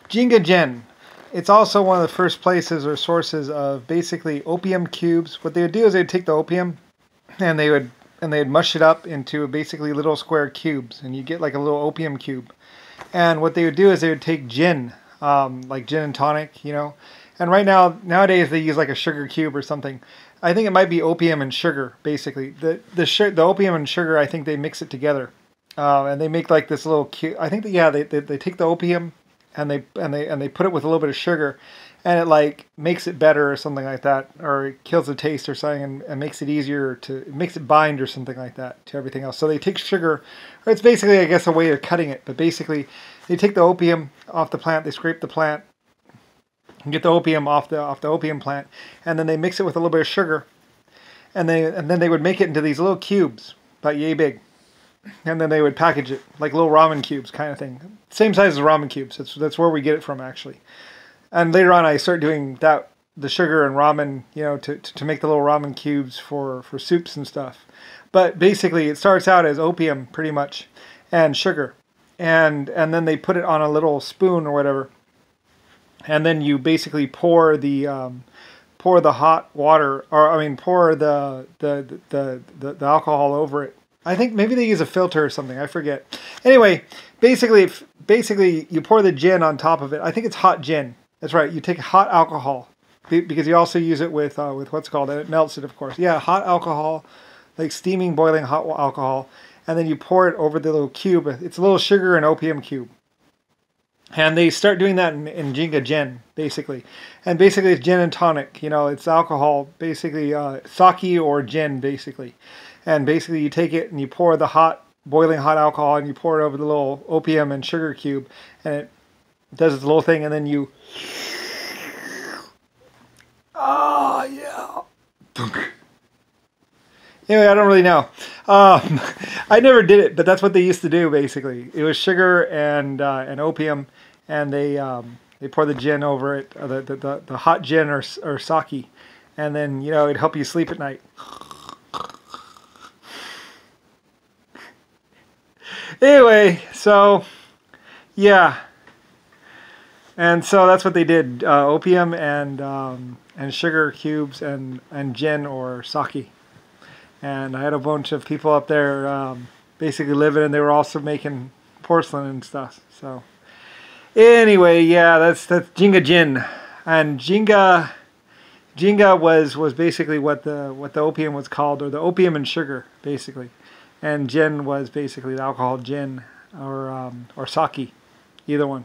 Jinga. It's also one of the first places or sources of basically opium cubes. What they would do is they'd take the opium and they'd mush it up into basically little square cubes, and you get like a little opium cube. And what they would do is they would take gin, like gin and tonic, you know. And nowadays they use like a sugar cube or something. I think it might be opium and sugar, basically. The opium and sugar, I think they mix it together, and they make like this little cube. I think they take the opium and they put it with a little bit of sugar, and it like makes it better or something like that, or it kills the taste or something, and makes it easier it makes it bind or something like that to everything else. So they take sugar, or it's basically, I guess, a way of cutting it. But basically, they take the opium off the plant, they scrape the plant, and get the opium off the opium plant, and then they mix it with a little bit of sugar, and then they would make it into these little cubes, about yay big. And then they would package it like little ramen cubes kind of thing. Same size as ramen cubes. That's where we get it from, actually. And later on, I started doing that, the sugar and ramen, you know, to make the little ramen cubes for soups and stuff. But basically, it starts out as opium, pretty much, and sugar. And then they put it on a little spoon or whatever. And then you basically pour the hot water, or I mean, pour the alcohol over it. I think maybe they use a filter or something. I forget. Anyway, basically you pour the gin on top of it. I think it's hot gin. That's right. You take hot alcohol, because you also use it with what's called, and it melts it, of course. Yeah, hot alcohol, like steaming, boiling hot alcohol, and then you pour it over the little cube. It's a little sugar and opium cube. And they start doing that in Jinga gin, basically. And basically it's gin and tonic. You know, it's alcohol, basically saki or gin, basically. And basically you take it and you pour the boiling hot alcohol, and you pour it over the little opium and sugar cube, and it does its little thing, and then you... Oh, yeah. Anyway, I don't really know. I never did it, but that's what they used to do, basically. It was sugar and opium, and they pour the gin over it, the hot gin or sake, and then, you know, it'd help you sleep at night. Anyway, so, yeah. And so that's what they did, opium and sugar cubes and gin or sake. And I had a bunch of people up there basically living, and they were also making porcelain and stuff. So anyway, yeah, that's Jinga gin. And Jinga was basically what the opium was called, or the opium and sugar, basically. And gin was basically the alcohol gin or sake, either one.